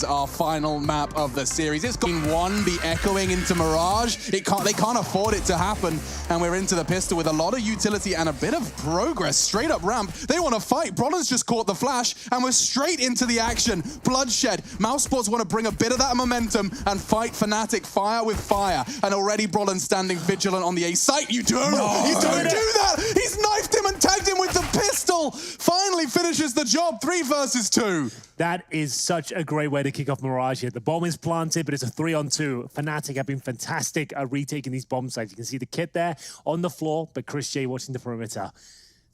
Our final map of the series. It's been one, the echoing into Mirage. They can't afford it to happen, and we're into the pistol with a lot of utility and a bit of progress. Straight up ramp. They want to fight. Brawler's just caught the flash, and we're straight into the action. Bloodshed. Mousesports want to bring a bit of that momentum and fight fnatic fire with fire. And already Brawler's standing vigilant on the A site. You don't do that. He's knifed him and tagged him with the pistol. Finally finishes the job. 3 versus 2. That is such a great way to kick off Mirage here. The bomb is planted, but it's a 3-on-2. fnatic have been fantastic at retaking these bomb sites. You can see the kit there on the floor, but Chris J watching the perimeter.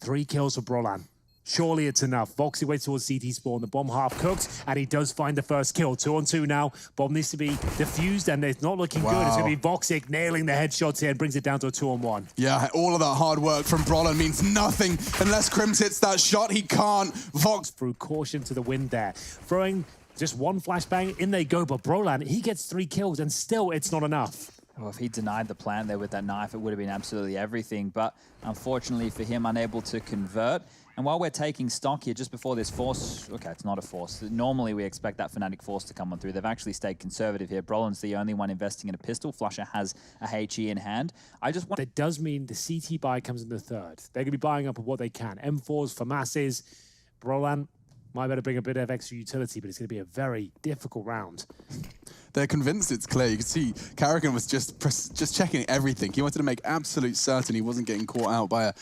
3 kills for Brolan. Surely it's enough. Voxy waits towards CT spawn. The bomb half cooked, and he does find the first kill. 2-on-2 now. Bomb needs to be diffused, and it's not looking good. It's going to be Voxic nailing the headshots here and brings it down to a 2-on-1. Yeah, all of that hard work from Brolan means nothing unless Crims hits that shot. He can't. Vox threw caution to the wind there. Throwing just 1 flashbang, in they go. But Brolan, he gets 3 kills, and still it's not enough. Well, if he denied the plant there with that knife, it would have been absolutely everything. But unfortunately for him, unable to convert. And while we're taking stock here, just before this force, okay, it's not a force. Normally we expect that fnatic force to come on through. They've actually stayed conservative here. Brolan's the only one investing in a pistol. Flusher has a HE in hand. I just want... That does mean the CT buy comes in the 3rd. They're going to be buying up what they can. M4s for masses. Brolan might better bring a bit of extra utility, but it's going to be a very difficult round. They're convinced it's clear. You can see Karrigan was just checking everything. He wanted to make absolute certain he wasn't getting caught out by a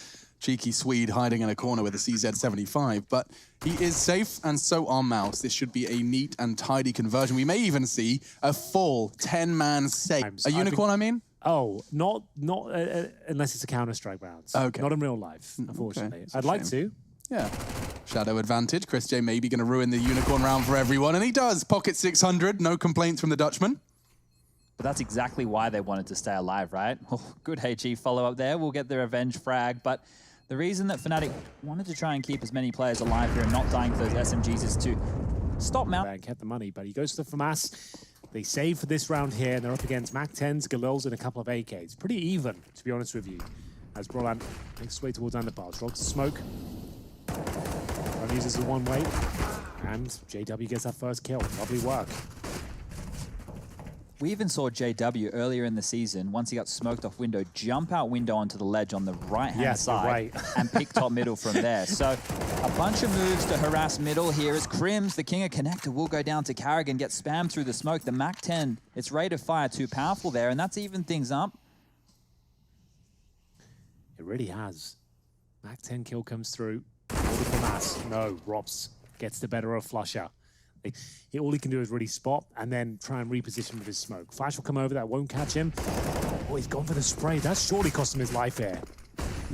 cheeky Swede hiding in a corner with a CZ75, but he is safe, and so are Mouse. This should be a neat and tidy conversion. We may even see a full 10-man save. A unicorn, I mean? Oh, not unless it's a Counter-Strike round. Okay. Not in real life, unfortunately. Okay. I'd like to. Yeah. Shadow advantage. Chris J may be going to ruin the unicorn round for everyone, and he does. Pocket 600, no complaints from the Dutchman. But that's exactly why they wanted to stay alive, right? Oh, good HE follow-up there. We'll get the revenge frag, but the reason that fnatic wanted to try and keep as many players alive here and not dying to those SMGs is to stop Mount. Kept the money, but he goes to the FAMAS. They save for this round here, and they're up against MAC-10s, Galils, and a couple of AKs. Pretty even, to be honest with you. As Brolan makes his way towards underpass. Drops the smoke. Brolan uses the one-way, and JW gets that first kill. Lovely work. We even saw JW earlier in the season, once he got smoked off window, jump out window onto the ledge on the right-hand side and pick top middle from there. So a bunch of moves to harass middle here as Crims, the king of connector, will go down to Karrigan, get spammed through the smoke. The MAC-10, its rate of fire too powerful there, and that's even things up. It really has. MAC-10 kill comes through. All the FAMAS. No, Robs gets the better of Flusher. All he can do is really spot and then try and reposition with his smoke. Flash will come over, that won't catch him. Oh, he's gone for the spray. That's surely cost him his life here.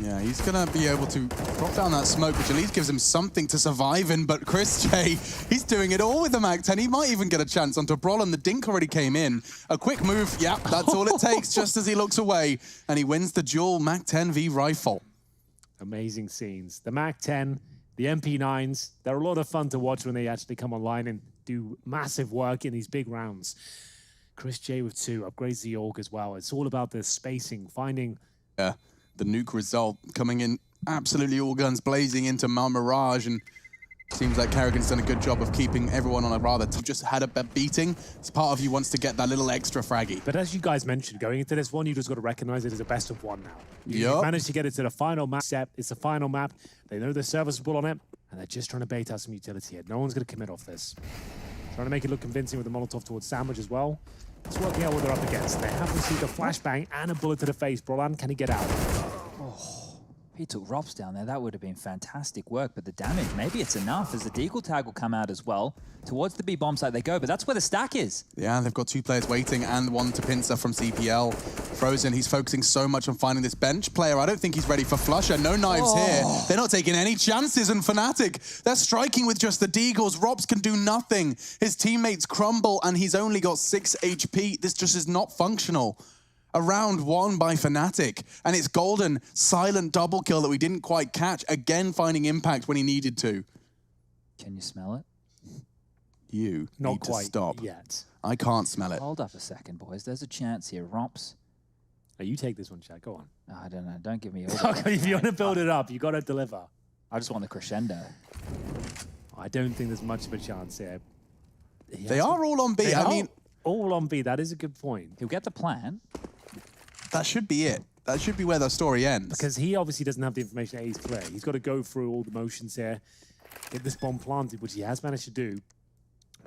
Yeah, he's going to be able to drop down that smoke, which at least gives him something to survive in. But Chris J, he's doing it all with the MAC-10. He might even get a chance onto Brolan. The dink already came in. A quick move, yeah, that's all it takes, just as he looks away. And he wins the duel MAC-10 v Rifle. Amazing scenes. The MAC-10, the MP9s, they're a lot of fun to watch when they actually come online and do massive work in these big rounds. Chris J with 2, upgrades the AUG as well. It's all about the spacing, finding... Yeah, the nuke result coming in absolutely all guns blazing into Mirage, and seems like Karrigan's done a good job of keeping everyone on a rather just had a beating. It's part of you wants to get that little extra fraggy. But as you guys mentioned, going into this one, you just got to recognize it as a best of 1 now. You've managed to get it to the final map set. It's the final map. They know they're serviceable on it, and they're just trying to bait out some utility here. No one's going to commit off this. Trying to make it look convincing with the Molotov towards Sandwich as well. It's working out what they're up against. They have received a flashbang and a bullet to the face. Brolan, can he get out? Oh. He took Rops down there. That would have been fantastic work, but the damage, maybe it's enough as the deagle tag will come out as well. Towards the B bomb site they go, but that's where the stack is. Yeah, they've got 2 players waiting and 1 to pincer from CPL. Frozen, he's focusing so much on finding this bench player. I don't think he's ready for Flusher. No knives here. They're not taking any chances, and fnatic, they're striking with just the deagles. Robs can do nothing. His teammates crumble, and he's only got 6 HP. This just is not functional. A round won by fnatic, and it's golden, silent double kill that we didn't quite catch, again finding impact when he needed to. Can you smell it? You Not need quite to stop. Yet. I can't smell it. Hold up a second, boys. There's a chance here. Rops. Oh, you take this one, Chad. Go on. I don't know. Don't give me all If you want to build it up, you got to deliver. I just want the crescendo. I don't think there's much of a chance here. They are all on B. I mean, all on B. That is a good point. He'll get the plan. that should be it. That should be where the story ends. Because he obviously doesn't have the information that he's clear. He's got to go through all the motions here, get this bomb planted, which he has managed to do.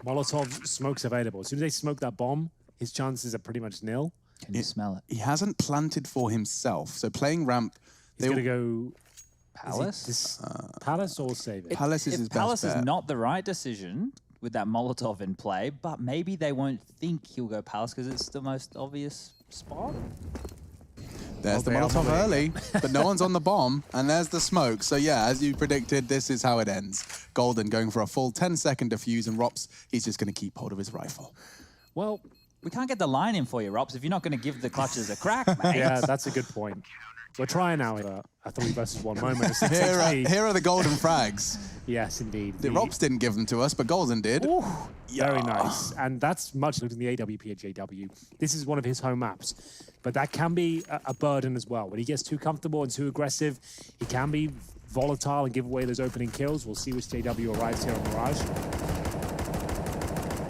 Molotov smoke's available. As soon as they smoke that bomb, his chances are pretty much nil. Can you smell it? He hasn't planted for himself. So playing ramp, He's going to go Palace? Palace or save it? Palace is his best Palace is bet. not the right decision with that Molotov in play, but maybe they won't think he'll go Palace because it's the most obvious spot. There's the Molotov early, but no one's on the bomb, and there's the smoke. So yeah, as you predicted, this is how it ends. Golden going for a full 10-second defuse, and Rops, he's just going to keep hold of his rifle. Well, we can't get the line in for you, Rops, if you're not going to give the clutches a crack, mate. Yeah, that's a good point. We're trying now a 3 versus 1 moment. Here are the golden frags. Yes, indeed. The Rops didn't give them to us, but Golden did. Ooh, very nice. And that's much like in the AWP at JW. This is one of his home maps. But that can be a burden as well. When he gets too comfortable and too aggressive, he can be volatile and give away those opening kills. We'll see which JW arrives here on Mirage.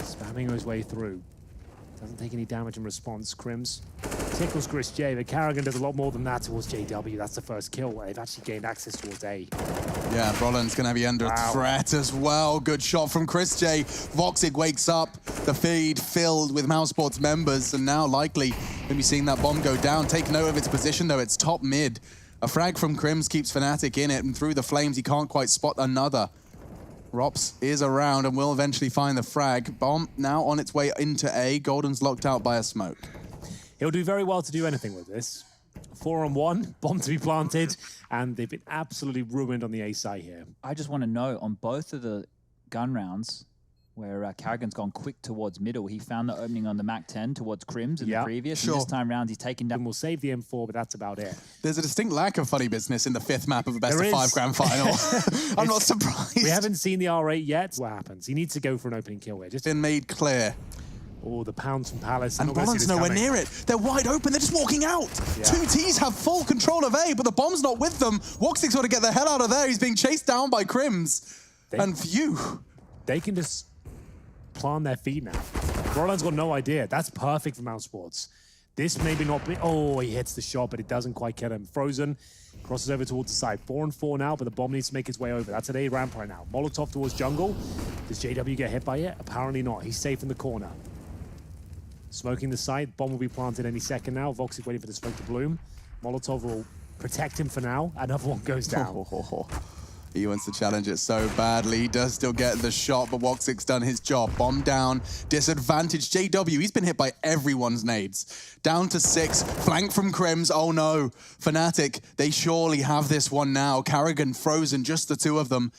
Spamming his way through. Doesn't take any damage in response. Crims tickles Chris J, but Carrigan does a lot more than that towards JW. That's the first kill. They've actually gained access towards A. Yeah, Brolin's going to be under threat as well. Good shot from Chris J. Voxic wakes up, the feed filled with mousesports members, and now likely going to be seeing that bomb go down. Take note of its position, though. It's top mid. A frag from Crims keeps fnatic in it, and through the flames, he can't quite spot another. Rops is around and will eventually find the frag. Bomb now on its way into A. Golden's locked out by a smoke. He'll do very well to do anything with this. 4-on-1, bomb to be planted, and they've been absolutely ruined on the A side here. I just want to know, on both of the gun rounds, where Carrigan's gone quick towards middle, he found the opening on the MAC-10 towards Crims in the previous, and this time round he's taken down. And we'll save the M4, but that's about it. There's a distinct lack of funny business in the 5th map of a best-of-5 grand final. I'm not surprised. We haven't seen the R8 yet. What happens? He needs to go for an opening kill here. Just been made clear. Oh, the pounds from Palace. And Brolin's nowhere near it. They're wide open. They're just walking out. Yeah. 2Ts have full control of A, but the bomb's not with them. Woxic's got to get the hell out of there. He's being chased down by Crims. And phew. They can just plant their feet now. Brolin's got no idea. That's perfect for mousesports. This maybe not be... Oh, he hits the shot, but it doesn't quite kill him. Frozen crosses over towards the side. 4-on-4 now, but the bomb needs to make its way over. That's an A ramp right now. Molotov towards jungle. Does JW get hit by it? Apparently not. He's safe in the corner. Smoking the site. Bomb will be planted any second now. Voxic waiting for the smoke to bloom. Molotov will protect him for now. Another one goes down. He wants to challenge it so badly. He does still get the shot, but Woxic's done his job. Bomb down, disadvantage. JW, he's been hit by everyone's nades. Down to 6, flank from Crims. Oh no, fnatic, they surely have this one now. Carrigan, Frozen, just the two of them.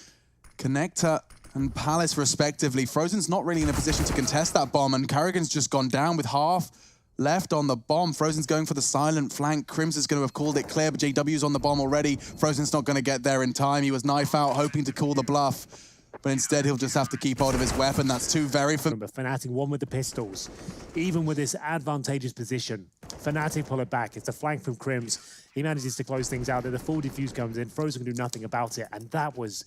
Connector and Palace respectively. Frozen's not really in a position to contest that bomb, and Carrigan's just gone down with half left on the bomb. Frozen's going for the silent flank. Crims is going to have called it clear, but JW's on the bomb already. Frozen's not going to get there in time. He was knife out, hoping to call the bluff, but instead he'll just have to keep hold of his weapon. That's too very... But fnatic won with the pistols. Even with this advantageous position, fnatic pull it back. It's a flank from Crims. He manages to close things out. Then the full defuse comes in. Frozen can do nothing about it, and that was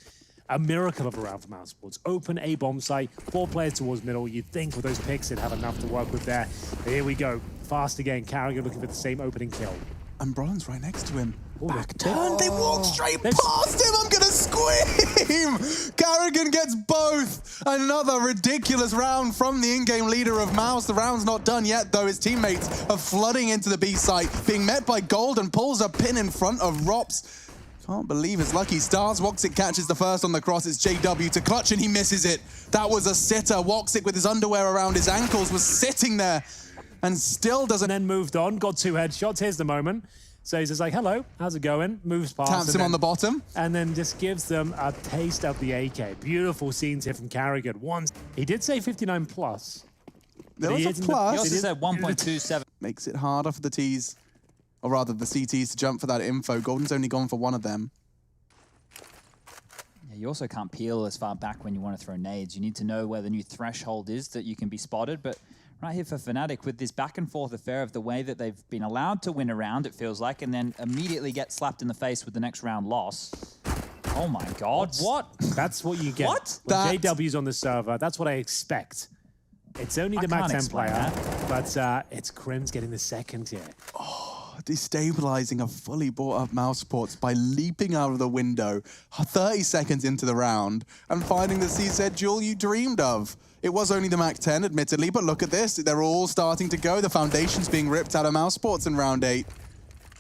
a miracle of a round for mousesports. Open A bomb site, 4 players towards middle. You'd think with those picks they'd have enough to work with there. But here we go. Fast again. Carrigan looking for the same opening kill. And Brolin's right next to him. Back turn. They walk straight past him. I'm going to scream. Carrigan gets both. Another ridiculous round from the in-game leader of Mouse. The round's not done yet, though. His teammates are flooding into the B site, being met by Golden, pulls a pin in front of Rops. Can't believe his lucky stars. Woxic catches the first on the cross. It's JW to clutch, and he misses it. That was a sitter. Woxic, with his underwear around his ankles, was sitting there and still doesn't... And then moved on, got 2 headshots. Here's the moment. So he's just like, hello, how's it going? Moves past. Taps him on the bottom. And then just gives them a taste of the AK. Beautiful scenes here from Carrigan. He did say 59 plus. There was a plus. He also said 1.27. Makes it harder for the Ts. Or rather, the CTs to jump for that info. Golden's only gone for one of them. Yeah, you also can't peel as far back when you want to throw nades. You need to know where the new threshold is that you can be spotted. But right here for fnatic, with this back and forth affair of the way that they've been allowed to win a round, it feels like, and then immediately get slapped in the face with the next round loss. Oh my God, what? That's what you get. What? When JW's on the server, that's what I expect. It's only the Mac 10 player, but it's Crims getting the second here. Destabilizing a fully bought up mousesports by leaping out of the window 30 seconds into the round and finding the CZ duel you dreamed of. It was only the Mac 10, admittedly, but look at this. They're all starting to go. The foundation's being ripped out of mousesports in round 8.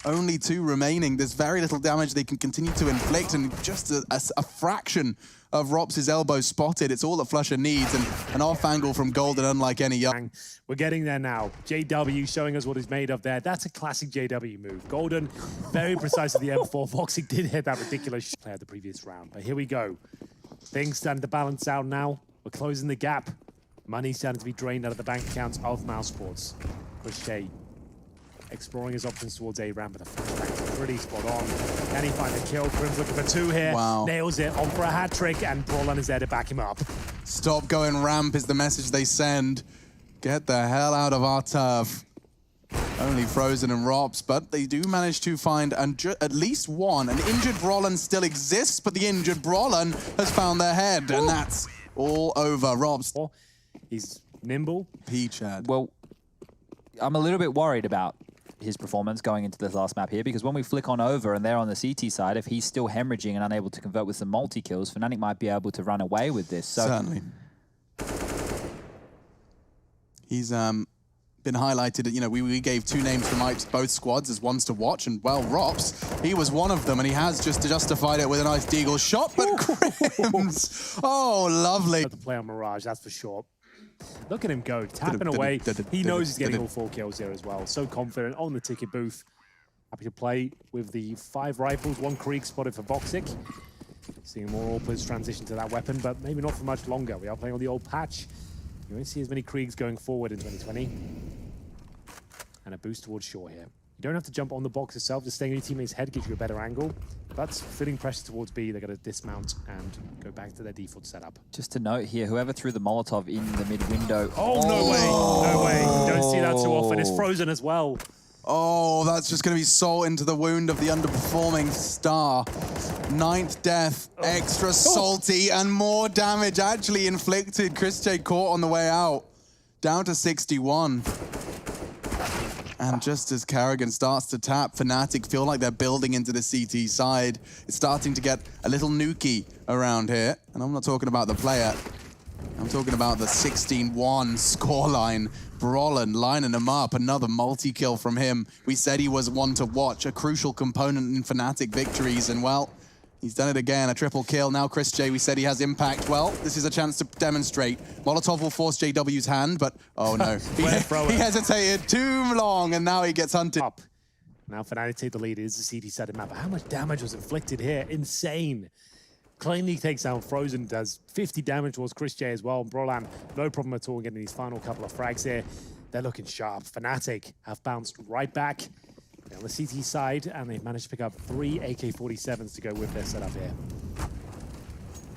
Only 2 remaining. There's very little damage they can continue to inflict, and just a fraction of Rops' elbow spotted. It's all that Flusher needs, and an off angle from Golden, unlike any young. We're getting there now. JW showing us what he's made of there. That's a classic JW move. Golden, very precise at the M4. Voxic did hit that ridiculous play of the previous round, but here we go. Things starting to balance out now. We're closing the gap. Money starting to be drained out of the bank accounts of mousesports. Crochet exploring his options towards A ramp, but the flashback is pretty spot on. Can he find the kill? Crims looking for 2 here. Wow. Nails it, on for a hat trick, and Brawlan is there to back him up. Stop going ramp is the message they send. Get the hell out of our turf. Only Frozen and Rops, but they do manage to find at least one. An injured Brawlan still exists, but the injured Brawlan has found their head, and that's all over. Rops. He's nimble. P-Chad. Well, I'm a little bit worried about his performance going into this last map here, because when we flick on over and they're on the CT side, if he's still hemorrhaging and unable to convert with some multi-kills, fnatic might be able to run away with this. So certainly. He's been highlighted. You know, we gave 2 names from both squads as ones to watch, and well, Rops, he was one of them, and he has just justified it with a nice deagle shot, but Crims, oh, lovely. To play on Mirage, that's for sure. Look at him go, tapping away. He knows he's getting all 4 kills here as well. So confident on the ticket booth. Happy to play with the 5 rifles, 1 Krieg spotted for Voxic. Seeing more AWPers transition to that weapon, but maybe not for much longer. We are playing on the old patch. You won't see as many Kriegs going forward in 2020. And a boost towards shore here. You don't have to jump on the box itself, just staying on your teammate's head gives you a better angle. But feeling pressure towards B, they're going to dismount and go back to their default setup. just to note here, whoever threw the Molotov in the mid window. Oh, no way. No way. You don't see that too often. It's Frozen as well. Oh, that's just going to be salt into the wound of the underperforming star. 9th death, extra salty, and more damage actually inflicted. Chris J caught on the way out. Down to 61. And just as Karrigan starts to tap, fnatic feel like they're building into the CT side. It's starting to get a little nukey around here. And I'm not talking about the player. I'm talking about the 16-1 scoreline. Brawlan lining him up. Another multi-kill from him. We said he was one to watch, a crucial component in fnatic victories. And well, he's done it again, a triple kill. Now Chris J, we said he has impact. Well, this is a chance to demonstrate. Molotov will force JW's hand, but oh no. he hesitated too long, and now he gets hunted. Up. Now fnatic take the lead. It is the CT side of the map. But how much damage was inflicted here? Insane. Cleanly takes down Frozen, does 50 damage towards Chris J as well. And Brawlan, no problem at all getting these final couple of frags here. They're looking sharp. fnatic have bounced right back on the CT side, and they've managed to pick up 3 AK-47s to go with their setup here.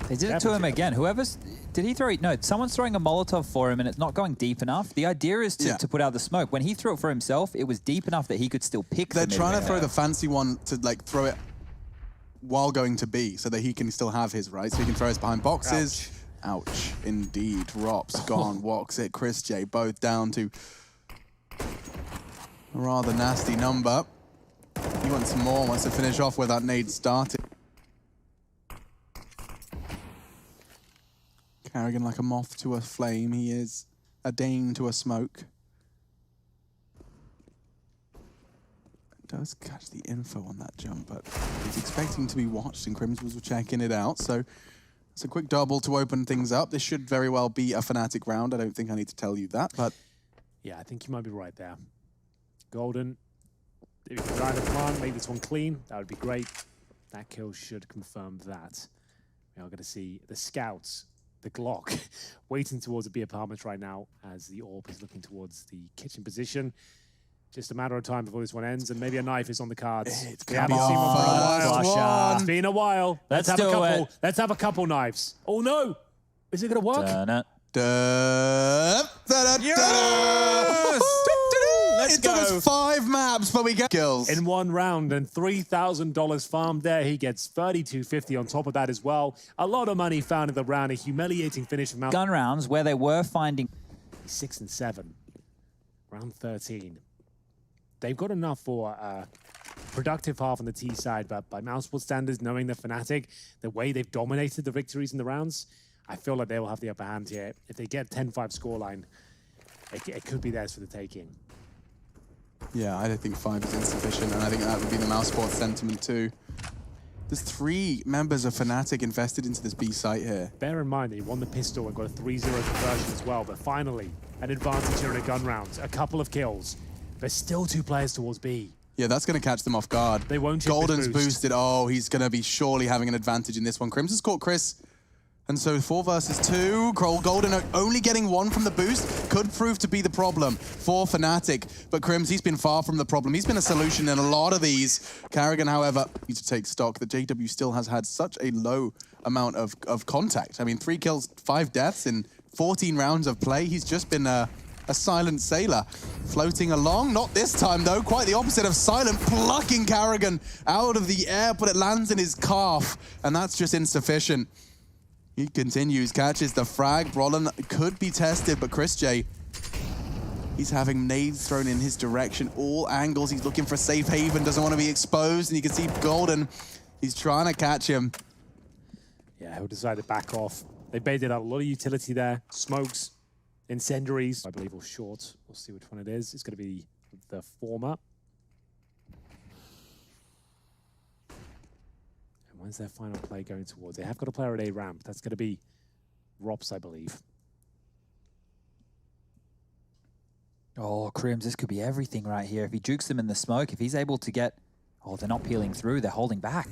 They did it to him again. Whoever's... Did he throw it? No, someone's throwing a Molotov for him and it's not going deep enough. The idea is to put out the smoke. When he threw it for himself, it was deep enough that he could still pick They're trying to throw the fancy one to like throw it while going to B so that he can still have his, right? So he can throw us behind boxes. Ouch, indeed. Rops gone, Woxit, Chris J, both down to a rather nasty number. He wants some more, wants to finish off where that nade started. Karrigan like a moth to a flame, he is a Dane to a smoke. Does catch the info on that jump, but he's expecting to be watched, and Crims was checking it out. So it's a quick double to open things up. This should very well be a fnatic round. I don't think I need to tell you that, but yeah, I think you might be right there. Golden, if you can drive the plant, make this one clean, that would be great. That kill should confirm that. We are going to see the scouts, the Glock, waiting towards the B apartments right now as the AWP is looking towards the kitchen position. Just a matter of time before this one ends, and maybe a knife is on the cards. We haven't seen one for a while. It's been a while. Let's have a couple. Let's have a couple knives. Oh no! Is it gonna work? Yes! Let's it took us 5 maps, but we get kills. In one round, and $3,000 farmed there. He gets $3,250 on top of that as well. A lot of money found in the round. A humiliating finish from gun rounds where they were finding. He's 6 and 7. Round 13. They've got enough for a productive half on the T side, but by mousesports standards, knowing the fnatic, the way they've dominated the victories in the rounds, I feel like they will have the upper hand here. If they get 10-5 scoreline, it could be theirs for the taking. Yeah, I don't think 5 is insufficient, and I think that would be the mousesports sentiment too. There's 3 members of fnatic invested into this B site here. Bear in mind that he won the pistol and got a 3-0 conversion as well, but finally, an advantage here in a gun round. A couple of kills. There's still 2 players towards B. Yeah, that's going to catch them off guard. They won't. Golden's boosted. Oh, he's going to be surely having an advantage in this one. Crimson's caught Chris. And so 4 versus 2. Golden only getting 1 from the boost could prove to be the problem for fnatic. But Crims, he's been far from the problem. He's been a solution in a lot of these. Karrigan, however, needs to take stock that JW still has had such a low amount of contact. I mean, 3 kills, 5 deaths in 14 rounds of play. He's just been a silent sailor floating along. Not this time, though. Quite the opposite of silent, plucking Karrigan out of the air, but it lands in his calf, and that's just insufficient. He continues, catches the frag. Brolin could be tested, but Chris J, he's having nades thrown in his direction, all angles. He's looking for a safe haven, doesn't want to be exposed, and you can see Golden, he's trying to catch him. Yeah, he'll decide to back off. They baited out a lot of utility there. Smokes, incendiaries, I believe, or short. We'll see which one it is. It's going to be the former. When's their final play going towards? They have got a player at A ramp. That's going to be Rops, I believe. Oh, Crims, this could be everything right here. If he jukes them in the smoke, if he's able to get... Oh, they're not peeling through. They're holding back.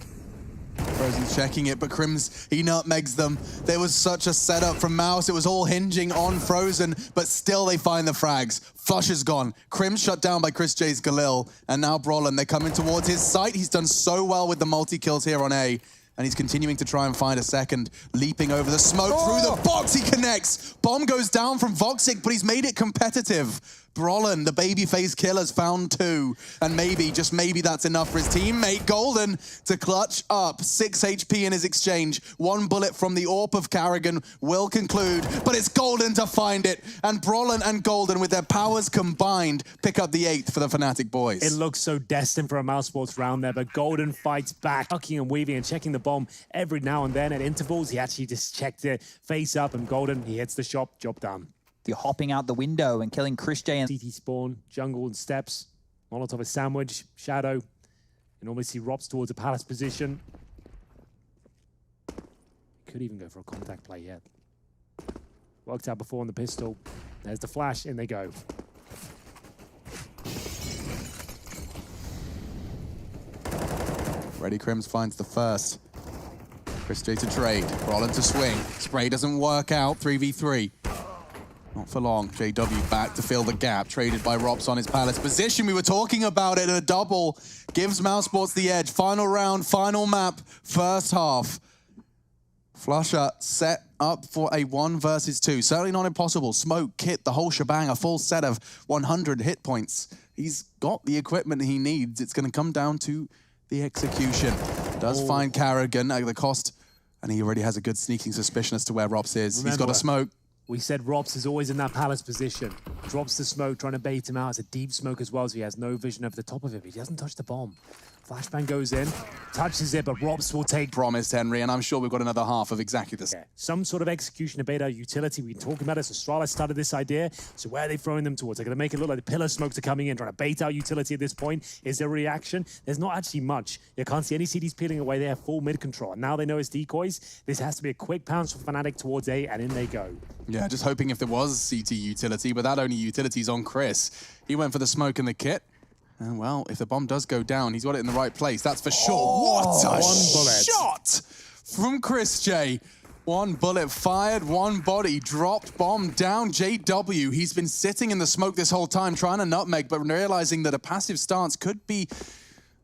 Frozen's checking it, but Crims, he nutmegs them. There was such a setup from Mouse. It was all hinging on Frozen, but still they find the frags. Flush is gone. Crims shut down by Chris J's Galil, and now Brolin, they're coming towards his site. He's done so well with the multi-kills here on A, and he's continuing to try and find a second. Leaping over the smoke through the box, he connects. Bomb goes down from Voxic, but he's made it competitive. Brolin, the babyface killer's found 2. And maybe, just maybe that's enough for his teammate Golden to clutch up. 6 HP in his exchange. 1 bullet from the AWP of Karrigan will conclude, but it's Golden to find it. And Brolin and Golden, with their powers combined, pick up the 8th for the fnatic boys. It looks so destined for a mousesports round there, but Golden fights back, ducking and weaving and checking the bomb every now and then at intervals. He actually just checked it face up, and Golden, he hits the shot, job done. You're hopping out the window and killing Chris J. And CT spawn, jungle and steps. Molotov is sandwich, shadow. You normally see Rops towards a palace position. Could even go for a contact play yet. Worked out before on the pistol. There's the flash, in they go. Ready Crims finds the first. Chris J to trade. Brolin to swing. Spray doesn't work out. 3v3. Not for long. JW back to fill the gap. Traded by Rops on his palace position. We were talking about it. A double gives mousesports the edge. Final round, final map, first half. Flusher set up for a 1 versus 2. Certainly not impossible. Smoke, kit, the whole shebang. A full set of 100 hit points. He's got the equipment he needs. It's going to come down to the execution. Does find Karrigan at the cost. And he already has a good sneaking suspicion as to where Rops is. Remember, he's got a smoke. We said Rops is always in that palace position. Drops the smoke, trying to bait him out. It's a deep smoke as well, so he has no vision over the top of it. He doesn't touch the bomb. Flashbang goes in, touches it, but Rops will take... Promised, Henry, and I'm sure we've got another half of exactly this. Yeah. Some sort of execution to bait out utility. We've been talking about this. Astralis started this idea. So where are they throwing them towards? They're going to make it look like the pillar smokes are coming in, trying to bait out utility at this point. Is there a reaction? There's not actually much. You can't see any CDs peeling away. They have full mid control. And now they know it's decoys. This has to be a quick pounce for fnatic towards A, and in they go. Yeah, just hoping if there was CT utility, but that only utility's on Chris. He went for the smoke and the kit. And well, if the bomb does go down, he's got it in the right place, that's for sure. What a shot from Chris J. 1 bullet fired, 1 body dropped, bomb down. JW, he's been sitting in the smoke this whole time, trying to nutmeg, but realizing that a passive stance could be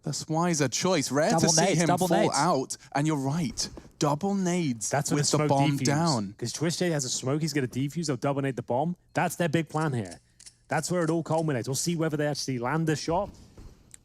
the wiser choice. Rare to see him fall out, and you're right. Double nades. That's with the bomb down. Because Chris J has a smoke, he's going to defuse, they'll double nade the bomb. That's their big plan here. That's where it all culminates. We'll see whether they actually land the shot.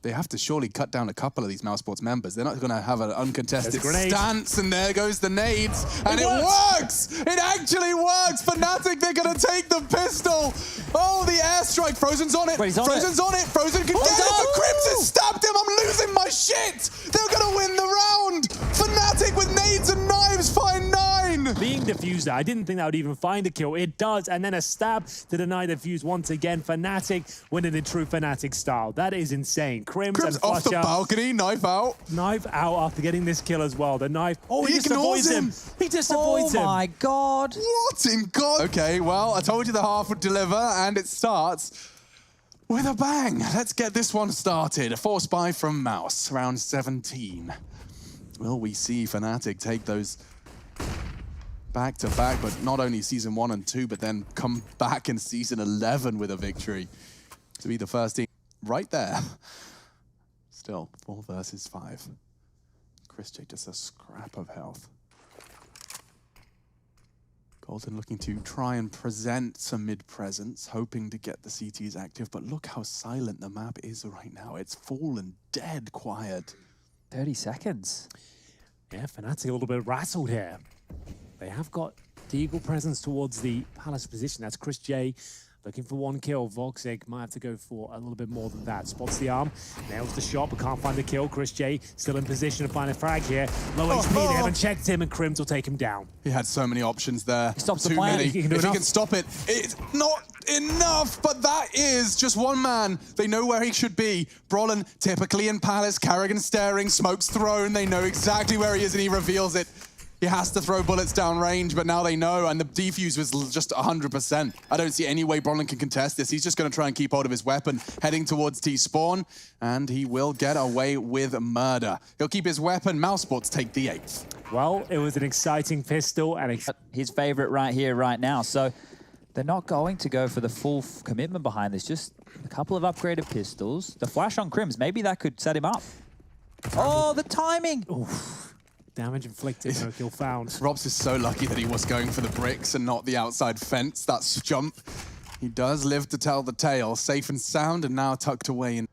they have to surely cut down a couple of these mousesports members. They're not going to have an uncontested stance, and there goes the nades, and it works! It actually works! Fnatic, they're going to take the pistol! Oh, the airstrike! Frozen's on it! Frozen's on it! Frozen can get it, but Crimson stabbed him! I'm losing my shit! They're going to win the round! Fnatic with nades and knives find 9! Being diffused, I didn't think that would even find a kill. It does, and then a stab to deny the fuse once again. Fnatic winning in true Fnatic style. That is insane. Crims off the balcony, knife out. Knife out after getting this kill as well. The knife, oh, he just ignores avoids him. He just avoids him. Oh my God. What in God? Okay, well, I told you the half would deliver, and it starts with a bang. Let's get this one started. A force buy from Mouse, round 17. Will we see Fnatic take those back-to-back, but not only season 1 and 2, but then come back in season 11 with a victory to be the first team right there. Still, 4 versus 5. chrisJ just a scrap of health. Golden looking to try and present some mid-presence, hoping to get the CTs active, but look how silent the map is right now. It's fallen dead quiet. 30 seconds. Yeah, Fnatic a little bit rattled here. They have got Deagle presence towards the Palace position. That's chrisJ looking for 1 kill. Voxic might have to go for a little bit more than that. Spots the arm, nails the shot, but can't find the kill. chrisJ still in position to find a frag here. Low HP, they haven't checked him, and Crims will take him down. He had so many options there. He stops the Too plan. many. If If he can stop it, it's not enough, but that is just one man. They know where he should be. Brolin typically in Palace, Carrigan staring, smoke's thrown. They know exactly where he is, and he reveals it. He has to throw bullets down range, but now they know, and the defuse was just 100%. I don't see any way Brolin can contest this. He's just going to try and keep hold of his weapon, heading towards T-spawn, and he will get away with murder. He'll keep his weapon. mousesports take the 8th. Well, it was an exciting pistol, and His favorite right here, right now. So they're not going to go for the full commitment behind this. Just a couple of upgraded pistols. The flash on Crims, maybe that could set him up. Oh, the timing! oof. Damage inflicted, no kill found. Robs is so lucky that he was going for the bricks and not the outside fence. That's jump. He does live to tell the tale. Safe and sound, and now tucked away. And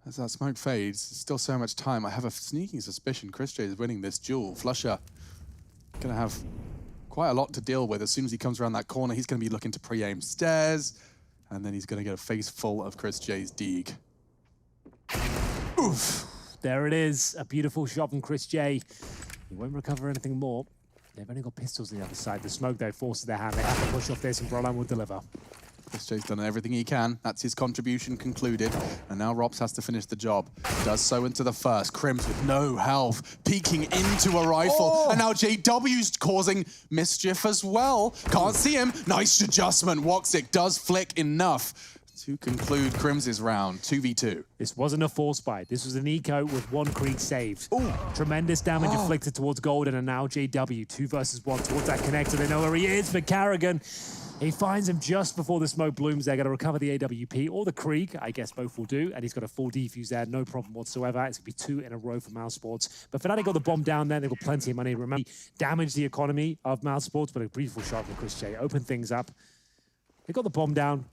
as that smoke fades, there's still so much time. I have a sneaking suspicion chrisJ is winning this duel. Flusher gonna have quite a lot to deal with. As soon as he comes around that corner, he's gonna be looking to pre-aim stairs, and then he's gonna get a face full of chrisJ's Deeg. Oof. There it is, a beautiful shot from chrisJ. He won't recover anything more. They've only got pistols on the other side. The smoke, though, forces their hand. They have to push off this, and Brolin will deliver. chrisJ's done everything he can. That's his contribution concluded. And now Rops has to finish the job. Does so into the first. Crims with no health, peeking into a rifle. Oh. And now JW's causing mischief as well. Can't see him. Nice adjustment. Woxic does flick enough to conclude Crims' round, 2v2. This wasn't a force buy. This was an eco with 1 creep saved. Ooh. Tremendous damage inflicted towards Golden, and now JW, 2 versus 1 towards that connector. They know where he is, but Carrigan, he finds him just before the smoke blooms. They're going to recover the AWP or the Krieg. I guess both will do, and he's got a full defuse there, no problem whatsoever. It's going to be 2 in a row for mousesports. But Fnatic got the bomb down there. They've got plenty of money. Remember, damaged the economy of mousesports, but a beautiful shot from chrisJ. Open things up. They got the bomb down.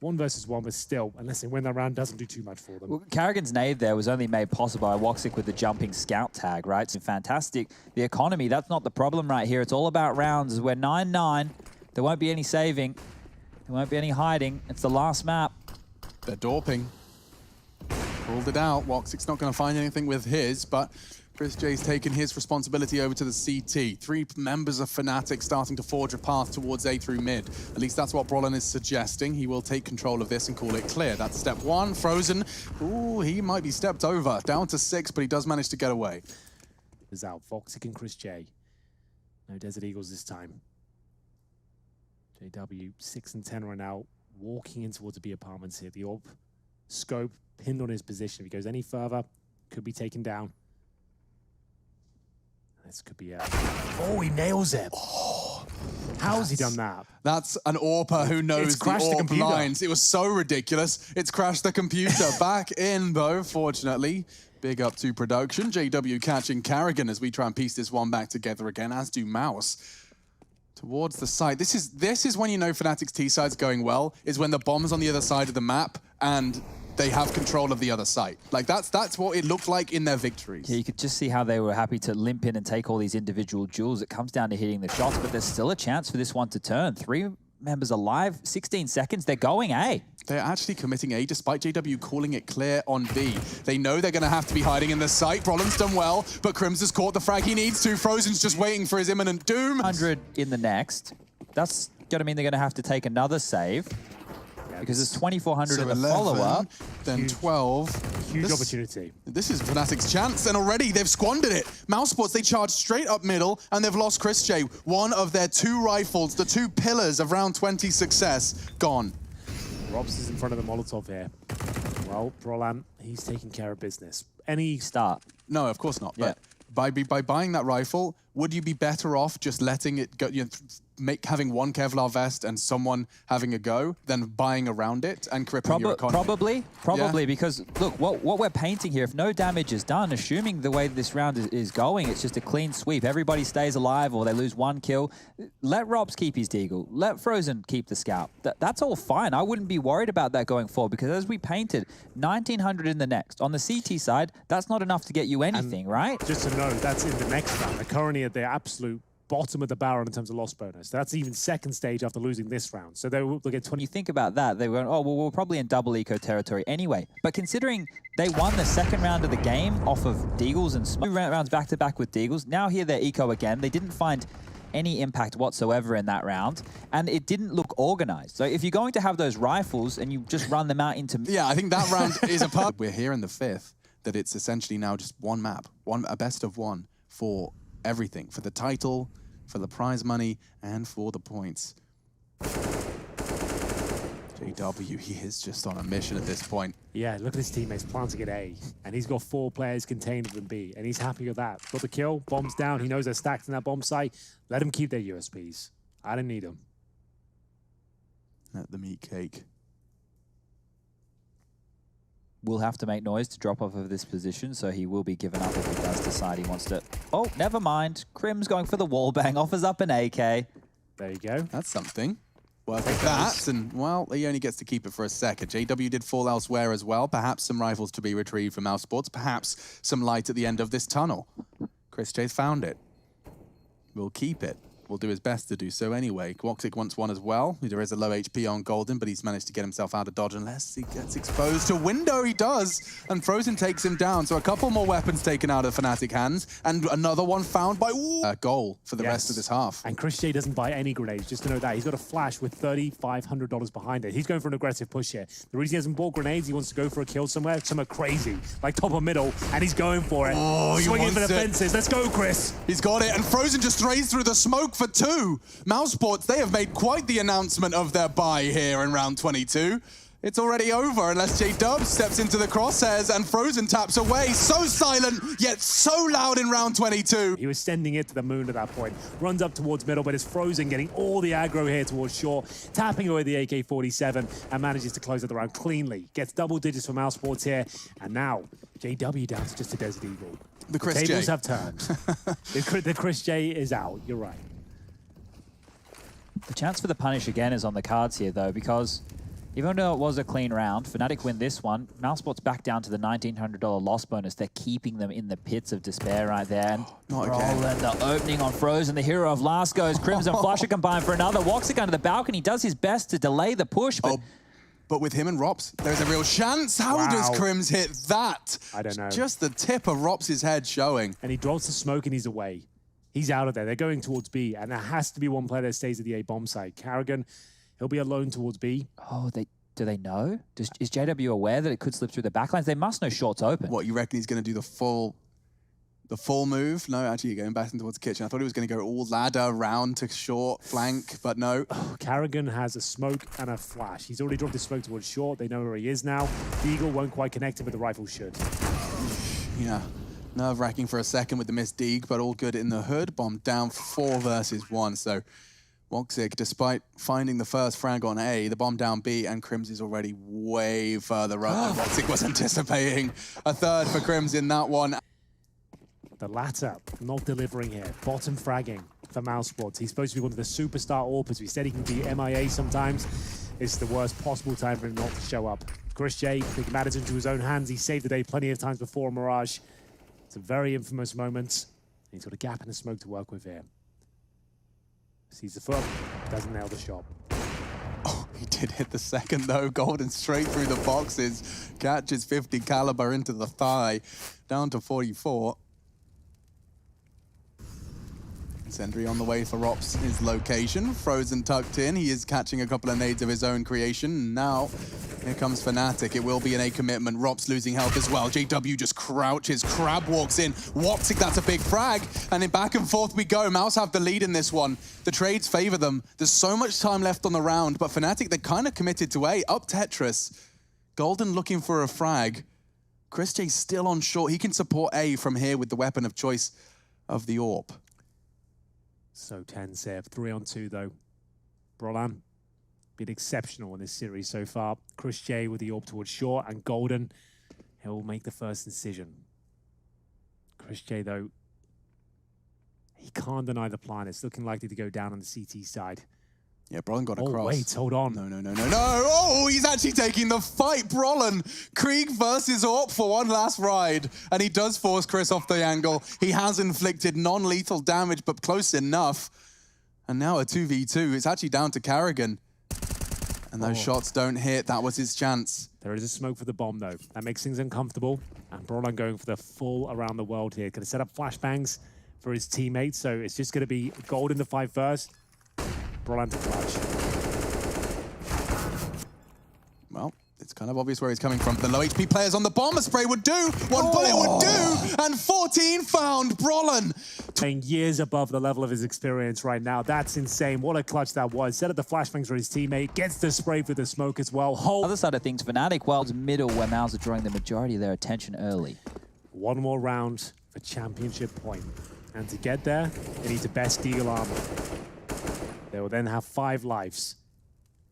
1 versus 1, but still, unless they win that round, doesn't do too much for them. Well, Carrigan's nade there was only made possible by Woxic with the jumping scout tag, right? So fantastic. The economy, that's not the problem right here. It's all about rounds. We're 9-9. There won't be any saving. There won't be any hiding. It's the last map. They're dorping. Pulled it out. Woxic's not going to find anything with his, but chrisJ's taken his responsibility over to the CT. 3 members of Fnatic starting to forge a path towards A through mid. At least that's what Brolin is suggesting. He will take control of this and call it clear. That's step 1. Frozen. Ooh, he might be stepped over. Down to 6, but he does manage to get away. Is out. Voxic and chrisJ. No Desert Eagles this time. JW, 6 and 10 right now, walking in towards the B apartments here. The orb scope pinned on his position. If he goes any further, could be taken down. This could be oh, he nails it. Oh, how's he done that? That's an AWPer who knows the AWP lines. It was so ridiculous. It's crashed the computer. Back in, though, fortunately. Big up to production. JW catching Carrigan as we try and piece this one back together again, as do Mouse. Towards the side. This is when you know Fnatic's T-side's going well, is when the bomb's on the other side of the map and they have control of the other site. Like, that's what it looked like in their victories. Yeah, you could just see how they were happy to limp in and take all these individual duels. It comes down to hitting the shots, but there's still a chance for this one to turn. 3 members alive, 16 seconds, they're going A. They're actually committing A, despite JW calling it clear on B. They know they're going to have to be hiding in the site. Brolin's done well, but Crims has caught the frag he needs to. Frozen's just waiting for his imminent doom. 100 in the next. That's going to mean they're going to have to take another save. Because there's 2,400 so in the 11, follow-up. Then 12. Huge opportunity. This is Fnatic's chance, and already they've squandered it. mousesports, they charge straight up middle, and they've lost Chris J. One of their 2 rifles, the 2 pillars of round 20 success, gone. Robs is in front of the Molotov here. Well, Brolan, he's taking care of business. Any Start. No, of course not. Yeah. But by buying that rifle, would you be better off just letting it go, having one Kevlar vest and someone having a go than buying around it and crippling your economy? Probably, because look, what we're painting here, if no damage is done, assuming the way this round is going, it's just a clean sweep. Everybody stays alive or they lose 1 kill. Let Robs keep his deagle. Let Frozen keep the scalp. That's all fine. I wouldn't be worried about that going forward, because as we painted, 1,900 in the next. On the CT side, that's not enough to get you anything, right? Just to know, that's in the next round. They're currently at the absolute bottom of the barrel in terms of loss bonus. That's even second stage after losing this round. So they'll get 20. You think about that, they were, oh, well, we're probably in double eco territory anyway. But considering they won the second round of the game off of Deagles and Smoke, 2 rounds back-to-back with Deagles, now here they're eco again. They didn't find any impact whatsoever in that round, and it didn't look organized. So if you're going to have those rifles and you just run them out into... Yeah, I think that round is a part. We're here in the 5th, that it's essentially now just one map, a best of 1 for everything, for the title, for the prize money, and for the points. JW, he is just on a mission at this point. Yeah, look at his teammates planting at A, and he's got 4 players contained within B, and he's happy with that. Got the kill, bombs down, he knows they're stacked in that bomb site. Let him keep their USPs. I don't need them. Let them eat cake. Will have to make noise to drop off of this position, so he will be given up if he does decide he wants to... Oh, never mind. Crim's going for the wall bang, offers up an AK. There you go. That's something. Worth that, and well, he only gets to keep it for a second. JW did fall elsewhere as well. Perhaps some rifles to be retrieved from mousesports. Perhaps some light at the end of this tunnel. Chris J's found it. We'll keep it. Will do his best to do so anyway. Woxic wants one as well. There is a low HP on Golden, but he's managed to get himself out of dodge unless he gets exposed to window. He does, and Frozen takes him down. So a couple more weapons taken out of Fnatic hands, and another one found by goal for the rest of this half. And Chris J doesn't buy any grenades, just to know that. He's got a flash with $3,500 behind it. He's going for an aggressive push here. The reason he hasn't bought grenades, he wants to go for a kill somewhere crazy, like top or middle, and he's going for it. Oh, swinging for the fences. Let's go, Chris. He's got it, and Frozen just strays through the smoke for 2. mousesports, they have made quite the announcement of their buy here in round 22. It's already over unless J-Dub steps into the crosshairs and Frozen taps away. So silent, yet so loud in round 22. He was sending it to the moon at that point. Runs up towards middle, but it's Frozen getting all the aggro here towards short, tapping away the AK-47 and manages to close out the round cleanly. Gets double digits for mousesports here, and now JW down to just a Desert Eagle. The Chris J. Tables have turned. the Chris J is out, you're right. The chance for the punish again is on the cards here, though, because even though it was a clean round, Fnatic win this one. mousesports back down to the $1,900 loss bonus. They're keeping them in the pits of despair right there. And Roland, the opening on Frozen, the hero of last goes. Crimson Flusher combined for another. Woxic under the balcony does his best to delay the push, but... But with him and Rops, there's a real chance. How does Crims hit that? I don't know. Just the tip of Rops' head showing. And he drops the smoke and he's away. He's out of there. They're going towards B, and there has to be one player that stays at the A bomb site. Carrigan, he'll be alone towards B. Oh, do they know? Is JW aware that it could slip through the backlines? They must know short's open. What, you reckon he's going to do the full move? No, actually, you're going back towards the kitchen. I thought he was going to go all ladder round to short flank, but no. Oh, Carrigan has a smoke and a flash. He's already dropped his smoke towards short. They know where he is now. The Eagle won't quite connect him, but the rifle should. Yeah. Nerve-wracking for a second with the missed Deeg, but all good in the hood. Bomb down 4 versus 1. So Woxic, despite finding the first frag on A, the bomb down B, and Crims is already way further up than Woxic was anticipating. A third for Crims in that one. The latter not delivering here. Bottom fragging for mousesports. He's supposed to be one of the superstar AWPers. We said he can be MIA sometimes. It's the worst possible time for him not to show up. Chris J taking matters into his own hands. He saved the day plenty of times before Mirage. It's a very infamous moment. He's got a gap in the smoke to work with here. Sees the foot, doesn't nail the shot. Oh, he did hit the second though. Golden straight through the boxes. Catches 50 caliber into the thigh. Down to 44. Sentry on the way for Rops, his location. Frozen tucked in. He is catching a couple of nades of his own creation. Now, here comes fnatic. It will be an A commitment. Rops losing health as well. JW just crouches. Crab walks in. Wopsik, that's a big frag. And then back and forth we go. Mouse have the lead in this one. The trades favor them. There's so much time left on the round, but fnatic, they're kind of committed to A. Up Tetris. Golden looking for a frag. Chris J still on short. He can support A from here with the weapon of choice of the AWP. So tense here. 3-on-2 though. Brolan been exceptional in this series so far. Chris J with the AWP towards short, and Golden, he'll make the first incision. Chris J though, he can't deny the plan. It's looking likely to go down on the CT side. Yeah, Brolan got across. Oh, wait, hold on. No. Oh, he's actually taking the fight, Brolan. Krieg versus AWP for one last ride. And he does force Chris off the angle. He has inflicted non-lethal damage, but close enough. And now a 2v2. It's actually down to Carrigan. And those shots don't hit. That was his chance. There is a smoke for the bomb, though. That makes things uncomfortable. And Brolan going for the full around the world here. Going to set up flashbangs for his teammates. So it's just going to be Golden to fight first. Brolan to clutch. Well, it's kind of obvious where he's coming from. The low HP players on the bomb. A spray would do. One bullet would do. And 14 found. Brolan. Playing years above the level of his experience right now. That's insane. What a clutch that was. Set up the flashbangs for his teammate. Gets the spray for the smoke as well. Other side of things, fnatic, well, it's middle where Mouse are drawing the majority of their attention early. One more round for championship point. And to get there, they need to best Deagle armor. They will then have 5 lives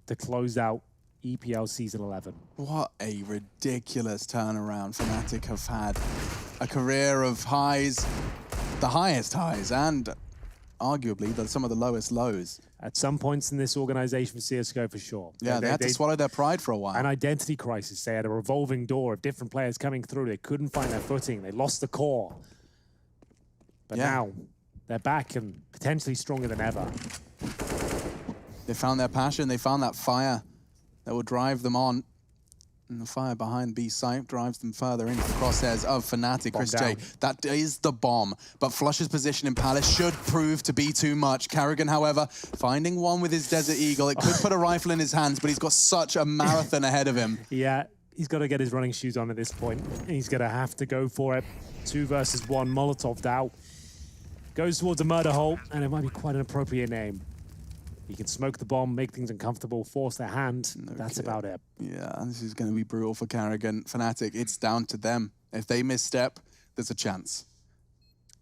to close out EPL Season 11. What a ridiculous turnaround fnatic have had. A career of highs, the highest highs, and arguably some of the lowest lows. At some points in this organization for CSGO, for sure. Yeah, they had to swallow their pride for a while. An identity crisis. They had a revolving door of different players coming through. They couldn't find their footing. They lost the core. But now, they're back and potentially stronger than ever. They found their passion. They found that fire that will drive them on. And the fire behind B site drives them further into the crosshairs of fnatic. Chris J. That is the bomb. But Flush's position in Palace should prove to be too much. Carrigan, however, finding one with his Desert Eagle. It could put a rifle in his hands, but he's got such a marathon ahead of him. Yeah, he's got to get his running shoes on at this point. He's going to have to go for it. 2 versus 1, Molotov out. Goes towards a murder hole, and it might be quite an appropriate name. You can smoke the bomb, make things uncomfortable, force their hand. That's about it. Yeah, this is going to be brutal for Carrigan. fnatic, it's down to them. If they misstep, there's a chance.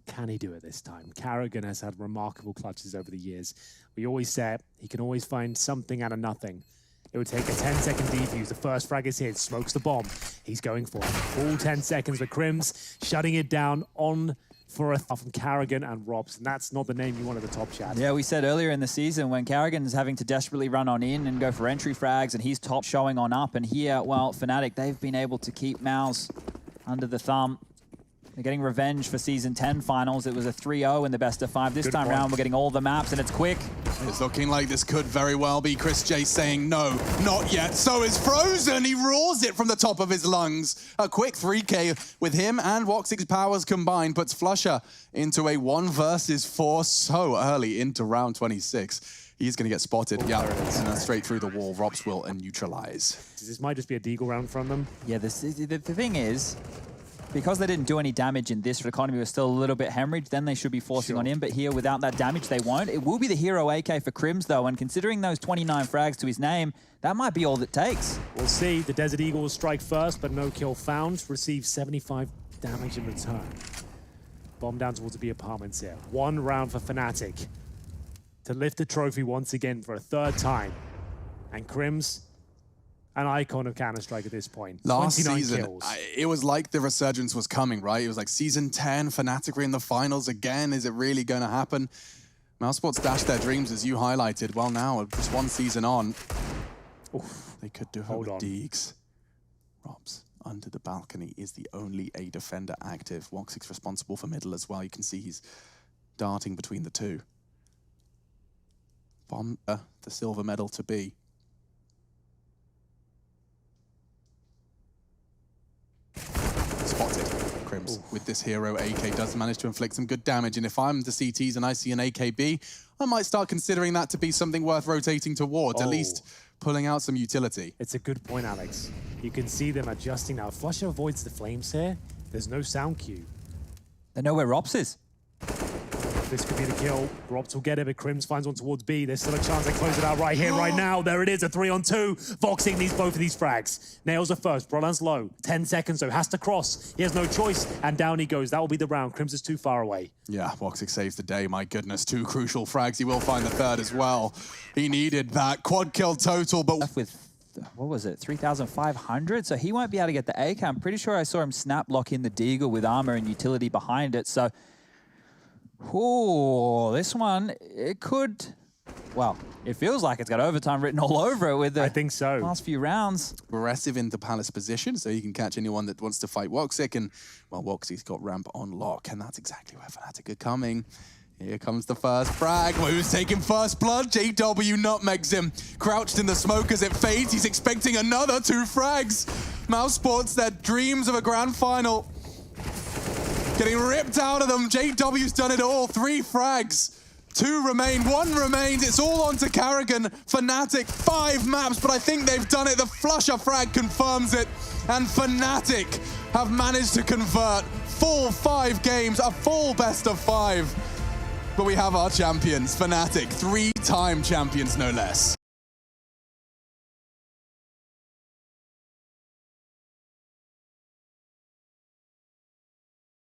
Can he do it this time? Carrigan has had remarkable clutches over the years. We always say he can always find something out of nothing. It would take a 10-second defuse. The first frag is hit, smokes the bomb. He's going for it. Full 10 seconds for Crims, shutting it down on for a from Carrigan and Robs, and that's not the name you want at the top, Chad. Yeah, we said earlier in the season when Carrigan's having to desperately run on in and go for entry frags, and he's top showing on up, and here, well, fnatic, they've been able to keep Mouse under the thumb. They're getting revenge for Season 10 finals. It was a 3-0 in the best of 5. This time around, we're getting all the maps, and it's quick. It's looking like this could very well be Chris J saying no, not yet. So is Frozen. He roars it from the top of his lungs. A quick 3K with him and Wopsik's powers combined puts Flusher into a 1 versus 4 so early into round 26. He's going to get spotted. And then straight through the wall. Robs will neutralize. This might just be a deagle round from them. Yeah, the thing is, because they didn't do any damage in this, economy was still a little bit hemorrhaged, then they should be forcing on in, but here without that damage they won't. It will be the hero AK for Crims though, and considering those 29 frags to his name, that might be all it takes. We'll see. The Desert Eagle will strike first, but no kill found. Receive 75 damage in return. Bomb down towards the B apartments here. 1 round for fnatic to lift the trophy once again for a 3rd time. And Crims, an icon of Counter-Strike at this point. Last 29 season, kills. it was like the resurgence was coming, right? It was like Season 10, fnatic were in the finals again. Is it really going to happen? Mousesports dashed their dreams, as you highlighted. Well, now, just 1 season on. Oof. They could do it Hold with on. Deegs. Robs under the balcony is the only A defender active. Woxic's responsible for middle as well. You can see he's darting between the two. Bomb the silver medal to B. Spotted. Crims with this hero. AK does manage to inflict some good damage, and if I'm the CTs and I see an AKB, I might start considering that to be something worth rotating towards, at least pulling out some utility. It's a good point, Alex. You can see them adjusting now. Flusher avoids the flames here. There's no sound cue. They know where Rops is. This could be the kill. Robs will get it, but Crims finds one towards B. There's still a chance they close it out right here, right now. There it is, a 3-on-2. Voxing needs both of these frags. Nails are first. Brolan's low. 10 seconds, though. Has to cross. He has no choice, and down he goes. That will be the round. Crims is too far away. Yeah, Woxic saves the day. My goodness, 2 crucial frags. He will find the third as well. He needed that quad kill total, but With, what was it, 3,500? So he won't be able to get the AK. I'm pretty sure I saw him snap lock in the Deagle with armor and utility behind it. So, this one, it could, well, it feels like it's got overtime written all over it with the I think so. last few rounds. aggressive into Palace position, so he can catch anyone that wants to fight Woxic. And, well, Woxic's got ramp on lock, and that's exactly where fnatic are coming. Here comes the first frag. Who's taking first blood? JW nutmegs him. Crouched in the smoke as it fades. He's expecting another 2 frags. mousesports, their dreams of a grand final, getting ripped out of them. JW's done it all. 3 frags. 2 remain. 1 remains. It's all on to Carrigan. fnatic, 5 maps, but I think they've done it. The flusher frag confirms it. And fnatic have managed to convert full 5 games, a full best of 5. But we have our champions, fnatic, 3-time champions no less.